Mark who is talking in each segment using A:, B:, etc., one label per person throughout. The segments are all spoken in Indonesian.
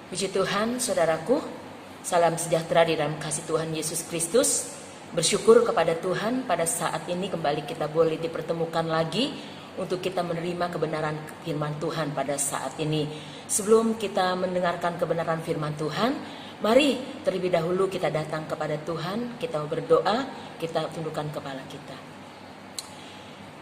A: Puji Tuhan, saudaraku, salam sejahtera di dalam kasih Tuhan Yesus Kristus. Bersyukur kepada Tuhan pada saat ini kembali kita boleh dipertemukan lagi untuk kita menerima kebenaran firman Tuhan pada saat ini. Sebelum kita mendengarkan kebenaran firman Tuhan, mari terlebih dahulu kita datang kepada Tuhan, kita berdoa, kita tundukkan kepala kita.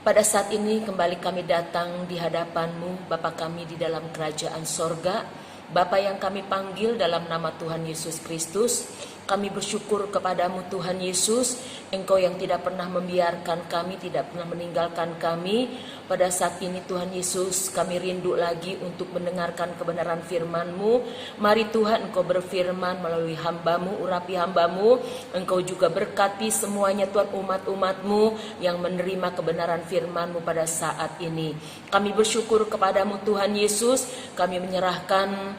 A: Pada saat ini kembali kami datang di hadapan-Mu, Bapa kami di dalam kerajaan sorga. Bapa yang kami panggil dalam nama Tuhan Yesus Kristus, kami bersyukur kepadamu Tuhan Yesus, Engkau yang tidak pernah membiarkan kami, tidak pernah meninggalkan kami. Pada saat ini Tuhan Yesus, kami rindu lagi untuk mendengarkan kebenaran firman-Mu. Mari Tuhan, Engkau berfirman melalui hamba-Mu, urapi hamba-Mu. Engkau juga berkati semuanya Tuhan, umat-umat-Mu yang menerima kebenaran firman-Mu pada saat ini. Kami bersyukur kepadamu Tuhan Yesus, kami menyerahkan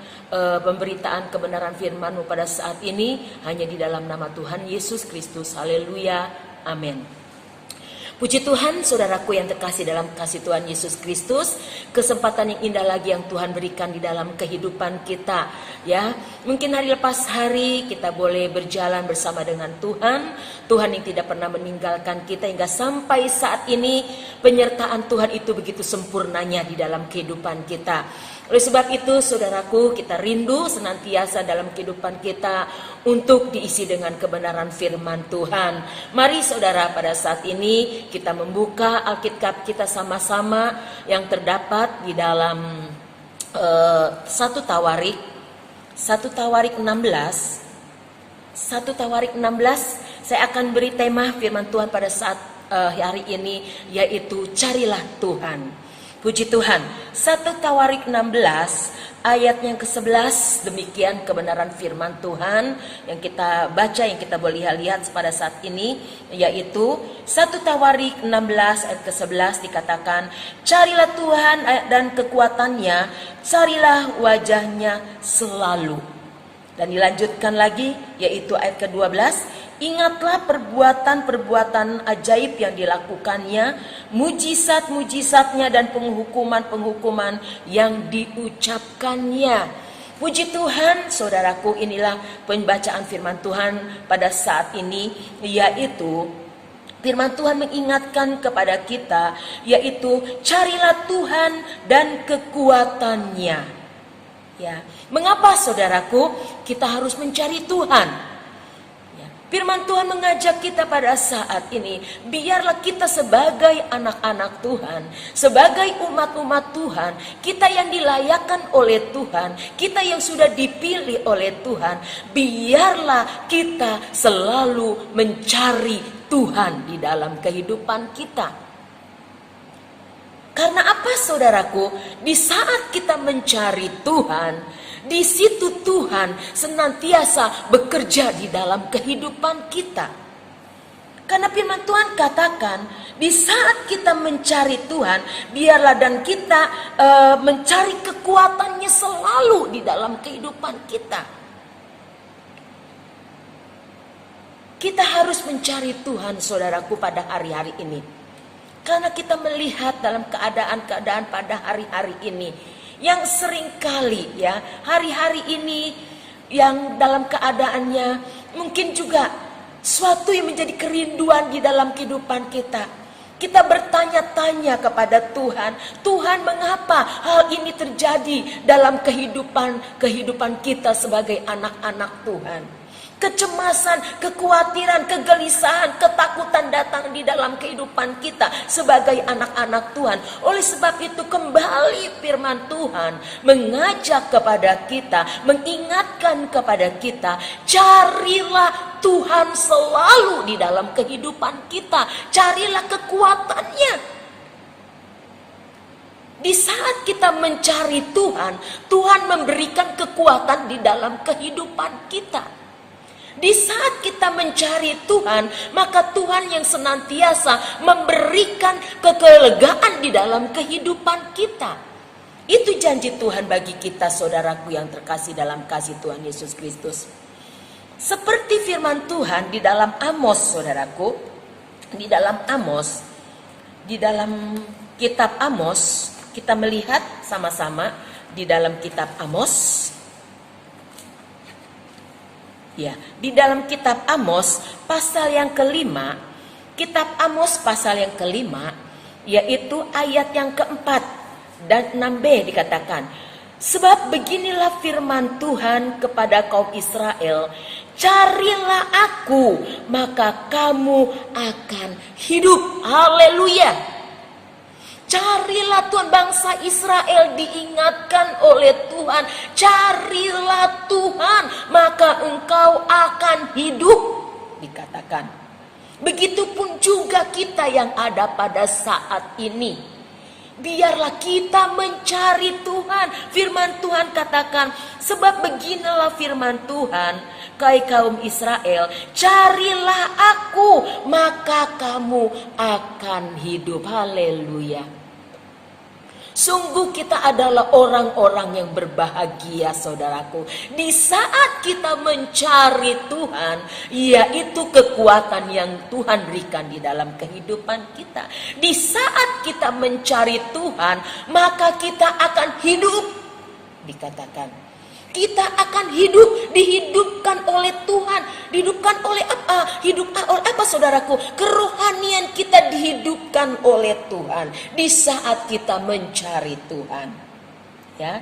A: pemberitaan kebenaran firman-Mu pada saat ini hanya di dalam nama Tuhan Yesus Kristus. Haleluya, amin. Puji Tuhan, saudaraku yang terkasih dalam kasih Tuhan Yesus Kristus, kesempatan yang indah lagi yang Tuhan berikan di dalam kehidupan kita. Ya, mungkin hari lepas hari kita boleh berjalan bersama dengan Tuhan. Tuhan yang tidak pernah meninggalkan kita hingga sampai saat ini. Penyertaan Tuhan itu begitu sempurnanya di dalam kehidupan kita. Oleh sebab itu, saudaraku, kita rindu senantiasa dalam kehidupan kita untuk diisi dengan kebenaran firman Tuhan. Mari saudara, pada saat ini kita membuka Alkitab kita sama-sama yang terdapat di dalam 1 Tawarik 16. 1 Tawarik 16, saya akan beri tema firman Tuhan pada saat hari ini, yaitu carilah Tuhan. Puji Tuhan. 1 Tawarik 16 ayat yang ke-11, demikian kebenaran firman Tuhan yang kita baca, yang kita boleh lihat pada saat ini, yaitu 1 Tawarik 16 ayat ke-11 dikatakan, carilah Tuhan dan kekuatannya, carilah wajahnya selalu. Dan dilanjutkan lagi, yaitu ayat ke-12, ingatlah perbuatan-perbuatan ajaib yang dilakukannya, mujizat-mujizatnya dan penghukuman-penghukuman yang diucapkannya. Puji Tuhan, saudaraku, inilah pembacaan firman Tuhan pada saat ini, yaitu firman Tuhan mengingatkan kepada kita, yaitu carilah Tuhan dan kekuatannya. Ya, mengapa saudaraku kita harus mencari Tuhan? Ya, firman Tuhan mengajak kita pada saat ini, biarlah kita sebagai anak-anak Tuhan, sebagai umat-umat Tuhan, kita yang dilayakkan oleh Tuhan, kita yang sudah dipilih oleh Tuhan, biarlah kita selalu mencari Tuhan di dalam kehidupan kita. Karena apa saudaraku? Di saat kita mencari Tuhan, di situ Tuhan senantiasa bekerja di dalam kehidupan kita. Karena firman Tuhan katakan, di saat kita mencari Tuhan, biarlah dan kita mencari kekuatannya selalu di dalam kehidupan kita. Kita harus mencari Tuhan, saudaraku, pada hari-hari ini. Karena kita melihat dalam keadaan-keadaan pada hari-hari ini yang seringkali ya, hari-hari ini yang dalam keadaannya mungkin juga suatu yang menjadi kerinduan di dalam kehidupan kita. Kita bertanya-tanya kepada Tuhan, Tuhan, mengapa hal ini terjadi dalam kehidupan kita sebagai anak-anak Tuhan? Kecemasan, kekhawatiran, kegelisahan, ketakutan datang di dalam kehidupan kita sebagai anak-anak Tuhan. Oleh sebab itu kembali firman Tuhan mengajak kepada kita, mengingatkan kepada kita, carilah Tuhan selalu di dalam kehidupan kita. Carilah kekuatannya. Di saat kita mencari Tuhan, Tuhan memberikan kekuatan di dalam kehidupan kita. Di saat kita mencari Tuhan, maka Tuhan yang senantiasa memberikan kelegaan di dalam kehidupan kita. Itu janji Tuhan bagi kita, saudaraku yang terkasih dalam kasih Tuhan Yesus Kristus. Seperti firman Tuhan di dalam Amos, saudaraku, di dalam Amos, di dalam kitab Amos, kita melihat sama-sama di dalam kitab Amos. Ya, di dalam kitab Amos pasal yang kelima, kitab Amos pasal yang kelima, yaitu ayat yang keempat dan 6b dikatakan, sebab beginilah firman Tuhan kepada kaum Israel, carilah aku, maka kamu akan hidup. Haleluya. Carilah Tuhan, bangsa Israel diingatkan oleh Tuhan, carilah Tuhan, maka engkau akan hidup, dikatakan. Begitupun juga kita yang ada pada saat ini. Biarlah kita mencari Tuhan. Firman Tuhan katakan, sebab beginilah firman Tuhan, hai kaum Israel, carilah aku, maka kamu akan hidup. Haleluya. Sungguh kita adalah orang-orang yang berbahagia, saudaraku. Di saat kita mencari Tuhan, yaitu kekuatan yang Tuhan berikan di dalam kehidupan kita. Di saat kita mencari Tuhan, maka kita akan hidup. Dikatakan, kita akan hidup, dihidupkan oleh Tuhan. Dihidupkan oleh apa? Oleh apa, saudaraku? Kerohanian kita dihidupkan oleh Tuhan di saat kita mencari Tuhan. Ya.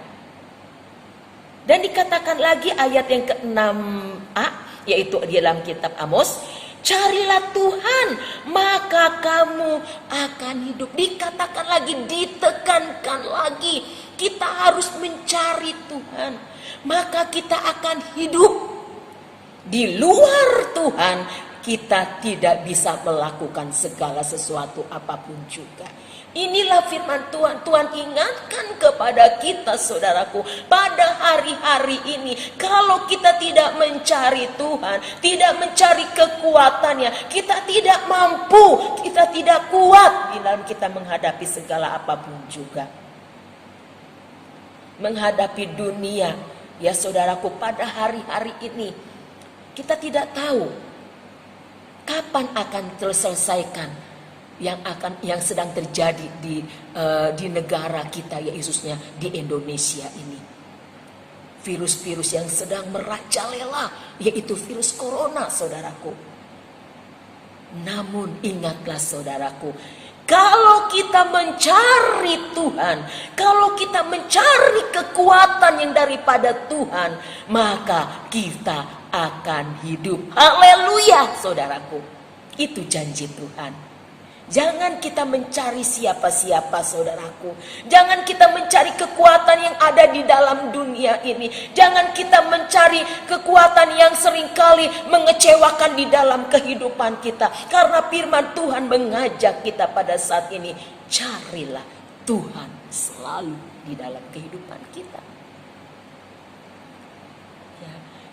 A: Dan dikatakan lagi ayat yang ke-6a, yaitu di dalam kitab Amos, carilah Tuhan, maka kamu akan hidup. Dikatakan lagi, ditekankan lagi, kita harus mencari Tuhan, maka kita akan hidup. Di luar Tuhan, kita tidak bisa melakukan segala sesuatu apapun juga. Inilah firman Tuhan. Tuhan ingatkan kepada kita, saudaraku, pada hari-hari ini, kalau kita tidak mencari Tuhan, tidak mencari kekuatannya, kita tidak mampu, kita tidak kuat di dalam kita menghadapi segala apapun juga. Menghadapi dunia, ya saudaraku, pada hari-hari ini kita tidak tahu kapan akan terselesaikan yang sedang terjadi di negara kita, ya khususnya di Indonesia ini. Virus-virus yang sedang merajalela, yaitu virus corona, saudaraku. Namun ingatlah, saudaraku, kalau kita mencari Tuhan, kalau kita mencari kekuatan yang daripada Tuhan, maka kita akan hidup. Haleluya, saudaraku. Itu janji Tuhan. Jangan kita mencari siapa-siapa, saudaraku. Jangan kita mencari kekuatan yang ada di dalam dunia ini. Jangan kita mencari kekuatan yang seringkali mengecewakan di dalam kehidupan kita. Karena firman Tuhan mengajak kita pada saat ini, carilah Tuhan selalu di dalam kehidupan kita.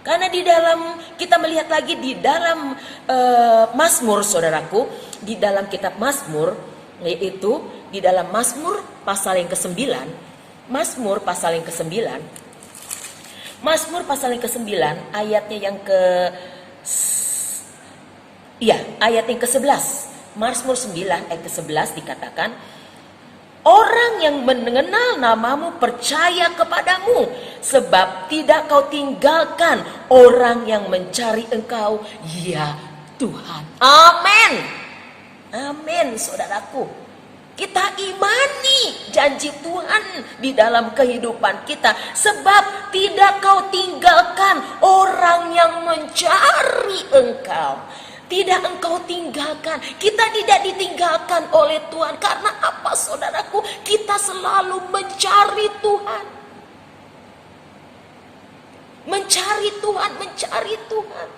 A: Karena di dalam, kita melihat lagi di dalam Mazmur, saudaraku, di dalam kitab Mazmur, yaitu di dalam Mazmur pasal yang ke-9, Mazmur pasal yang ke-9, Mazmur pasal yang ke-9, ayatnya yang ayat yang ke-11, Mazmur 9 ayat ke-11 dikatakan, orang yang mengenal namamu percaya kepadamu, sebab tidak kau tinggalkan orang yang mencari engkau, ya Tuhan. Amin. Amin, saudaraku. Kita imani janji Tuhan di dalam kehidupan kita, sebab tidak kau tinggalkan orang yang mencari engkau. Tidak engkau tinggalkan. Kita tidak ditinggalkan oleh Tuhan. Karena apa, saudaraku? Kita selalu mencari Tuhan. Mencari Tuhan, mencari Tuhan.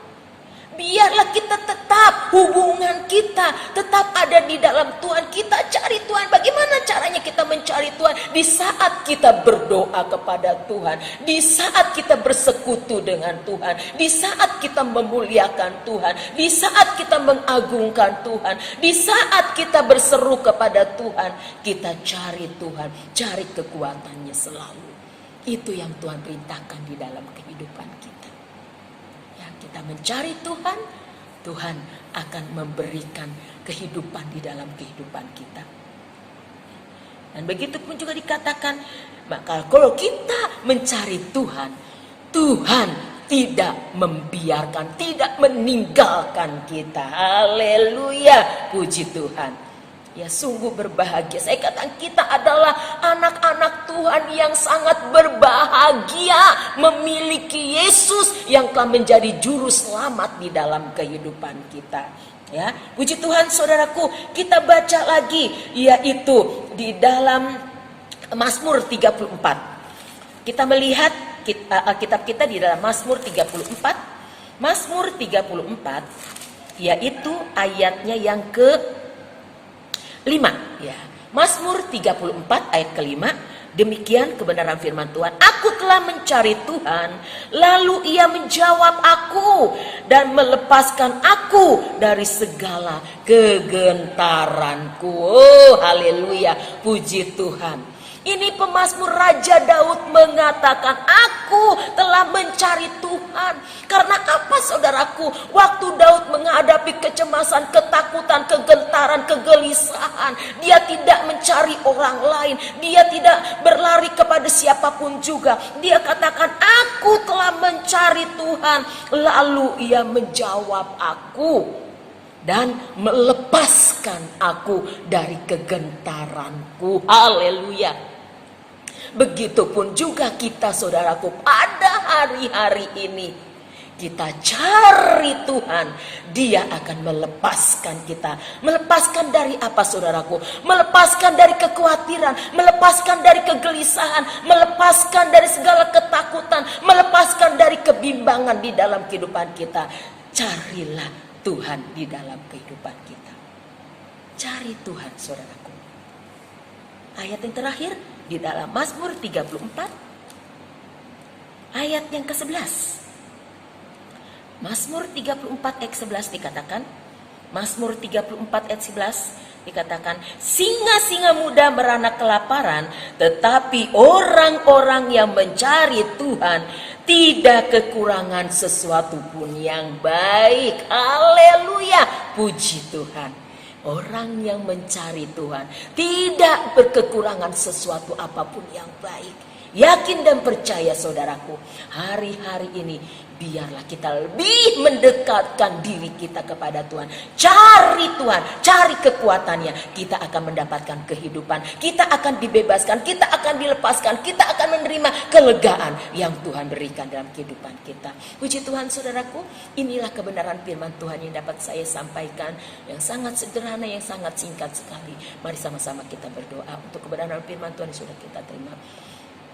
A: Biarlah kita tetap, hubungan kita tetap ada di dalam Tuhan. Kita cari Tuhan. Bagaimana caranya kita mencari Tuhan? Di saat kita berdoa kepada Tuhan, di saat kita bersekutu dengan Tuhan, di saat kita memuliakan Tuhan, di saat kita mengagungkan Tuhan, di saat kita berseru kepada Tuhan, kita cari Tuhan, cari kekuatannya selalu. Itu yang Tuhan perintahkan di dalam kehidupan kita. Kita mencari Tuhan, Tuhan akan memberikan kehidupan di dalam kehidupan kita. Dan begitu pun juga dikatakan, maka kalau kita mencari Tuhan, Tuhan tidak membiarkan, tidak meninggalkan kita. Haleluya, puji Tuhan. Ya, sungguh berbahagia. Saya katakan kita adalah anak-anak Tuhan yang sangat berbahagia memiliki Yesus yang telah menjadi juru selamat di dalam kehidupan kita. Ya, puji Tuhan saudaraku, kita baca lagi yaitu di dalam Mazmur 34. Kita melihat Alkitab kita di dalam Mazmur 34. Mazmur 34 yaitu ayatnya yang ke-5 ya. Mazmur 34 ayat ke-5. Demikian kebenaran firman Tuhan. Aku telah mencari Tuhan, lalu Ia menjawab aku dan melepaskan aku dari segala kegentaranku. Oh, haleluya, puji Tuhan. Ini pemazmur Raja Daud mengatakan, aku telah mencari Tuhan. Karena apa saudaraku? Waktu Daud menghadapi kecemasan, ketakutan, kegentaran, kegelisahan, dia tidak mencari orang lain. Dia tidak berlari kepada siapapun juga. Dia katakan, aku telah mencari Tuhan. Lalu Ia menjawab aku dan melepaskan aku dari kegentaranku. Haleluya. Begitupun juga kita saudaraku, pada hari-hari ini kita cari Tuhan, Dia akan melepaskan kita. Melepaskan dari apa saudaraku? Melepaskan dari kekhawatiran, melepaskan dari kegelisahan, melepaskan dari segala ketakutan, melepaskan dari kebimbangan di dalam kehidupan kita. Carilah Tuhan di dalam kehidupan kita. Cari Tuhan saudaraku. Ayat yang terakhir di dalam Mazmur 34 ayat yang ke-11. Mazmur 34 ayat 11 dikatakan, Mazmur 34 ayat 11 dikatakan, singa-singa muda beranak kelaparan, tetapi orang-orang yang mencari Tuhan tidak kekurangan sesuatu pun yang baik. Haleluya, puji Tuhan. Orang yang mencari Tuhan tidak berkekurangan sesuatu apapun yang baik. Yakin dan percaya saudaraku, hari-hari ini biarlah kita lebih mendekatkan diri kita kepada Tuhan. Cari Tuhan, cari kekuatannya. Kita akan mendapatkan kehidupan, kita akan dibebaskan, kita akan dilepaskan, kita akan menerima kelegaan yang Tuhan berikan dalam kehidupan kita. Puji Tuhan saudaraku, inilah kebenaran firman Tuhan yang dapat saya sampaikan, yang sangat sederhana, yang sangat singkat sekali. Mari sama-sama kita berdoa untuk kebenaran firman Tuhan yang sudah kita terima.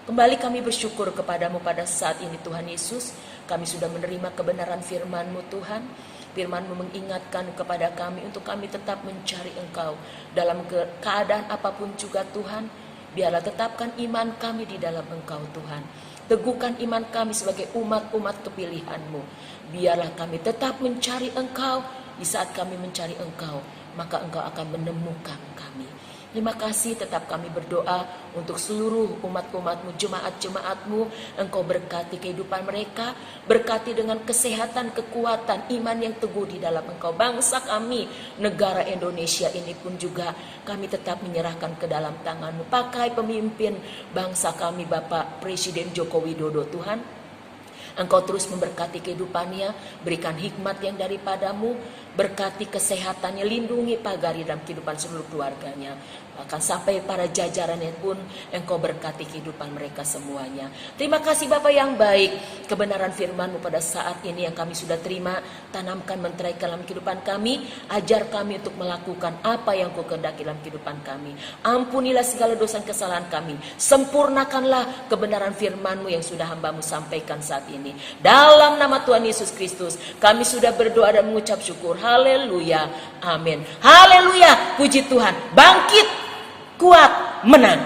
A: Kembali kami bersyukur kepadamu pada saat ini Tuhan Yesus. Kami sudah menerima kebenaran firman-Mu Tuhan. Firman-Mu mengingatkan kepada kami untuk kami tetap mencari Engkau. Dalam keadaan apapun juga Tuhan, biarlah tetapkan iman kami di dalam Engkau Tuhan. Teguhkan iman kami sebagai umat-umat kepilihan-Mu. Biarlah kami tetap mencari Engkau. Di saat kami mencari Engkau, maka Engkau akan menemukan kami. Terima kasih, tetap kami berdoa untuk seluruh umat-umat-Mu, jemaat-jemaat-Mu. Engkau berkati kehidupan mereka, berkati dengan kesehatan, kekuatan, iman yang teguh di dalam Engkau. Bangsa kami, negara Indonesia ini pun juga kami tetap menyerahkan ke dalam tangan-Mu. Pakai pemimpin bangsa kami Bapak Presiden Joko Widodo Tuhan. Engkau terus memberkati kehidupannya, berikan hikmat yang daripadamu, berkati kesehatannya, lindungi pagari dalam kehidupan seluruh keluarganya. Bahkan sampai para jajarannya pun Engkau berkati kehidupan mereka semuanya. Terima kasih Bapa yang baik, kebenaran firman-Mu pada saat ini yang kami sudah terima, tanamkan menterai dalam kehidupan kami, ajar kami untuk melakukan apa yang Kau kehendaki dalam kehidupan kami. Ampunilah segala dosa dan kesalahan kami, sempurnakanlah kebenaran firman-Mu yang sudah hamba-Mu sampaikan saat ini. Dalam nama Tuhan Yesus Kristus, kami sudah berdoa dan mengucap syukur. Haleluya, amin. Haleluya, puji Tuhan. Bangkit, kuat, menang.